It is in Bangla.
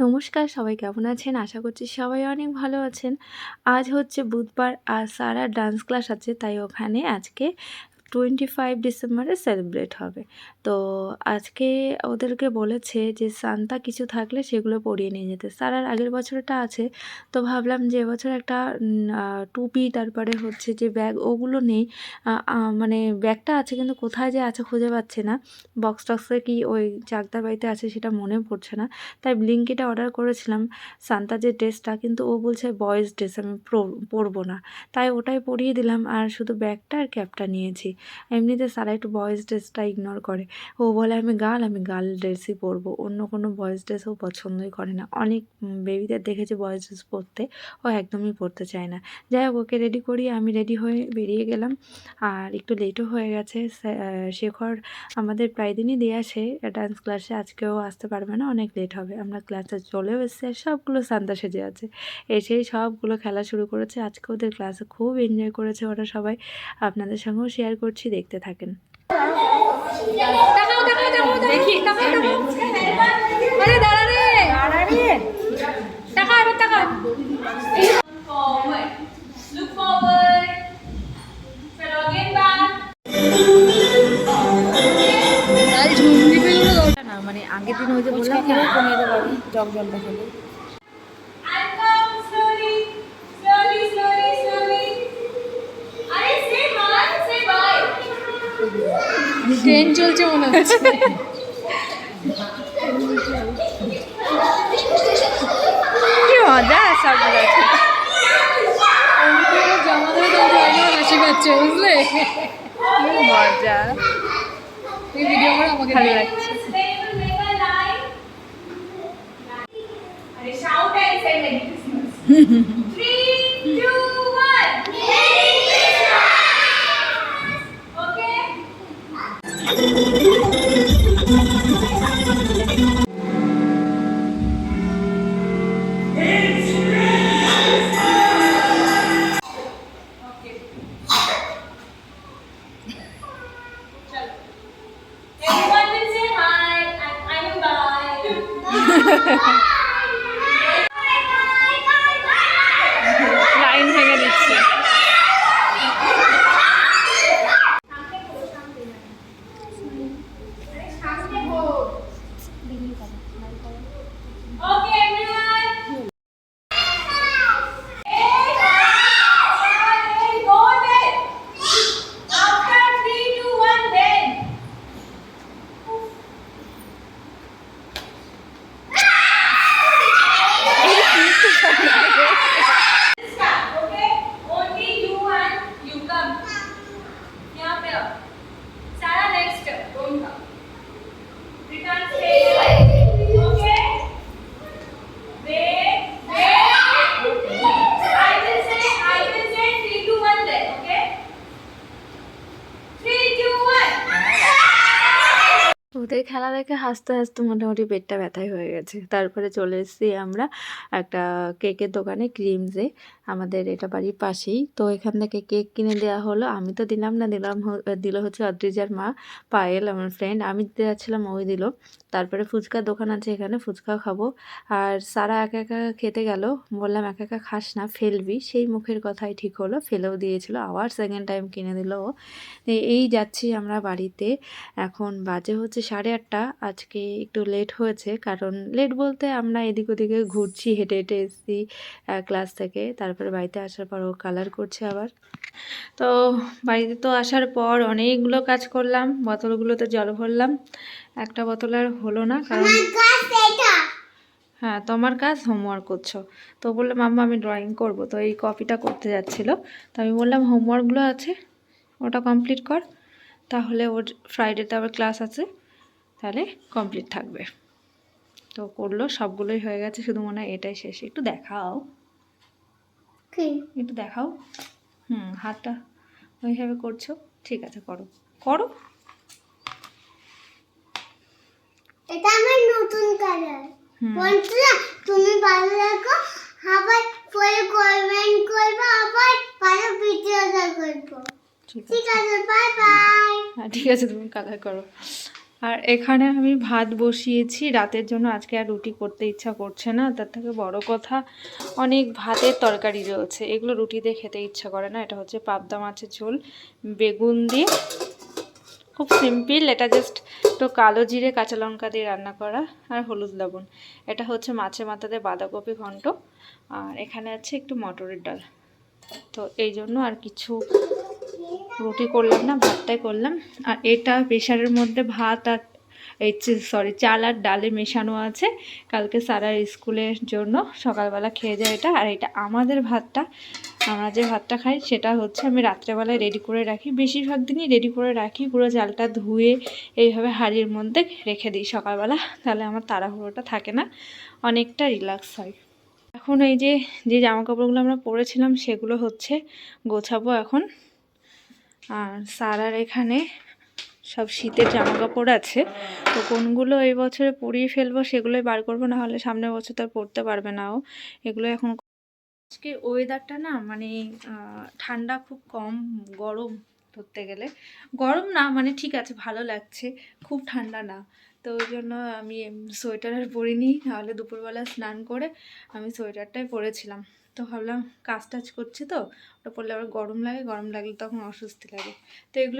নমস্কার, সবাই কেমন আছেন? আশা করছি সবাই অনেক ভালো আছেন। আজ হচ্ছে বুধবার আর সারার ডান্স ক্লাস আছে, তাই ওখানে আজকে 25 ডিসেম্বরে সেলিব্রেট হবে। তো আজকে ওদেরকে বলেছে যে সান্তা কিছু থাকলে সেগুলো পরিয়ে নিয়ে যেতে। সারার আগের বছরটা আছে, তো ভাবলাম যে এবছর একটা টুপি, তারপরে হচ্ছে যে ব্যাগ ওগুলো নেই। মানে ব্যাগটা আছে কিন্তু কোথায় যে আছে খুঁজে পাচ্ছি না। বক্স টক্সে কি ওই চাকদার বাড়িতে আছে সেটা মনে পড়ছে না। তাই ব্লিঙ্কিটা অর্ডার করেছিলাম সান্তা যে ড্রেসটা, কিন্তু ও বলছে বয়েজ ড্রেস আমি পরবো না, তাই ওটাই পরিয়ে দিলাম আর শুধু ব্যাগটা আর ক্যাপটা নিয়েছি। এমনিতে সারা একটু বয়েজ ড্রেসটা ইগনোর করে, ও বলে আমি গার্ল ড্রেসই পরবো, অন্য কোনো বয়েজ ড্রেস ও পছন্দই করে না। অনেক বেবিদের দেখেছি বয়েজ ড্রেস পরতে, ও একদমই পরতে চায় না। যাই হোক, ওকে রেডি করি, আমি রেডি হয়ে বেরিয়ে গেলাম। আর একটু লেটও হয়ে গেছে। শেখর আমাদের প্রায় দিনই দিয়ে আসে ডান্স ক্লাসে, আজকেও আসতে পারবে না, অনেক লেট হবে। আমরা ক্লাসে চলেও এসেছি আর সবগুলো সান্তা সেজে আছে, এসেই সবগুলো খেলা শুরু করেছে। আজকে ওদের ক্লাসে খুব এনজয় করেছে ওরা সবাই, আপনাদের সঙ্গেও শেয়ার করছি, দেখতে থাকেন। মানে আগের দিন ওই যে বললাম কমিয়ে দেবো জল জলটা খেলে। ট্রেন চলছে মনে হচ্ছে। কি মজা সবগুলো আছে। জমা ধরে তোমাকে হাসি পাচ্ছে, বুঝলে? কি মজা, এই ভিডিও করে আমাকে ভালো লাগছে। Shout and say Merry Christmas. 3, 2, 1. Merry Christmas. Okay. Everyone will say hi and I will bye. Line ভেঙে দিচ্ছে। Okay, everyone. Hey, go then. After 3, 2, 1, then. Start, okay? Only you and you come. यहाँ पे आओ. Sarah next, don't come. Return stage. Okay? Wait. I will say 3, 2, 1 then, okay? 3, 2, 1. ওদের খেলা দেখে হাসতে হাসতে মোটামুটি পেটটা ব্যথাই হয়ে গেছে। তারপরে চলে এসেছি আমরা একটা কেকের দোকানে, ক্রিমসে, আমাদের এটা বাড়ির পাশেই। তো এখান থেকে কেক কিনে দেওয়া হলো, আমি তো দিলাম না, দিল হচ্ছে অদ্রিজার মা পায়েল, আমার ফ্রেন্ড। আমি দিতে যাচ্ছিলাম, ওই দিল। তারপরে ফুচকার দোকান আছে এখানে, ফুচকাও খাবো। আর সারা একা একা খেতে গেল, বললাম একা একা খাস না, ফেলবি, সেই মুখের কথাই ঠিক হলো, ফেলেও দিয়েছিল, আবার সেকেন্ড টাইম কিনে দিল ও। এই যাচ্ছি আমরা বাড়িতে, এখন বাজে হচ্ছে 8:30। আজকে একটু লেট হয়েছে, কারণ লেট বলতে আমরা এদিক ওদিকে ঘুরছি, হেঁটে হেঁটে এসেছি ক্লাস থেকে। তারপরে বাড়িতে আসার পর ও কালার করছে আবার। তো বাড়িতে তো আসার পর অনেকগুলো কাজ করলাম, বোতলগুলোতে জল ভরলাম, একটা বোতল আর হলো না, কারণ হ্যাঁ তোমার কাজ হোমওয়ার্ক করছো। তো বললাম মাম্মা আমি ড্রয়িং করব, তো এই কপিটা করতে যাচ্ছিলো। তো আমি বললাম হোমওয়ার্কগুলো আছে ওটা কমপ্লিট কর, তাহলে ওর ফ্রাইডেতে আবার ক্লাস আছে, তাহলে কমপ্লিট থাকবে। তো করলো, সবগুলোই হয়ে গেছে, শুধু মনে হয় এটাই শেষ। একটু দেখাও, একটু দেখাও। হাতটা ওইভাবে করছো, ঠিক আছে, করো করো। এটা আমার নতুন কালার। বন্ধুরা তুমি ভালো লাগো, আবার ফলো কমেন্ট করবে, আবার ভালো ভিডিওটা করব। ঠিক আছে, বাই বাই। হ্যাঁ ঠিক আছে, তুমি কালার করো। আর এখানে আমি ভাত বসিয়েছি রাতের জন্য। আজকে আর রুটি করতে ইচ্ছা করছে না, তার থেকে বড় কথা অনেক ভাতের তরকারি রয়েছে, এগুলো রুটি দিয়ে খেতে ইচ্ছা করে না। এটা হচ্ছে পাবদা মাছের ঝোল বেগুন দিয়ে, খুব সিম্পল। এটা জাস্ট তো কালো জিরে কাঁচা লঙ্কা দিয়ে রান্না করা আর হলুদ লবণ। এটা হচ্ছে মাছের মাথা দিয়ে বাঁধাকপি ঘন্ট, আর এখানে আছে একটু মটরের ডাল। তো এই জন্য আর কিছু রুটি করলাম না, ভাতটাই করলাম। আর এটা প্রেশারের মধ্যে ভাত আর এই চাল আর ডালে মেশানো আছে, কালকে সারার স্কুলের জন্য সকালবেলা খেয়ে যায় এটা। আর এটা আমাদের ভাতটা, আমরা যে ভাতটা খাই সেটা হচ্ছে আমি রাত্রেবেলায় রেডি করে রাখি, বেশিরভাগ দিনই রেডি করে রাখি, পুরো চালটা ধুয়ে এইভাবে হাঁড়ির মধ্যে রেখে দিই সকালবেলা, তাহলে আমার তাড়াহুড়োটা থাকে না, অনেকটা রিল্যাক্স হয়। এখন এই যে যে জামা কাপড়গুলো আমরা পরেছিলাম সেগুলো হচ্ছে গোছাবো এখন। আর সারার এখানে সব শীতের জামা কাপড় আছে, তো কোনগুলো এই বছরে পরিয়ে ফেলবো সেগুলোই বার করবো, না হলে সামনের বছর তো আর পরতে পারবে না ও। এগুলো এখন আজকে ওয়েদারটা না মানে ঠান্ডা খুব কম, গরম ধরতে গেলে, গরম না মানে ঠিক আছে ভালো লাগছে, খুব ঠান্ডা না। তো ওই জন্য আমি সোয়েটার আর পরিনি, নাহলে দুপুরবেলা স্নান করে আমি সোয়েটারটাই পরেছিলাম। তো ভাবলাম কাজ টাজ করছি তো, ওটা পরলে আবার গরম লাগে, গরম লাগলে তখন অস্বস্তি লাগে। তো এগুলো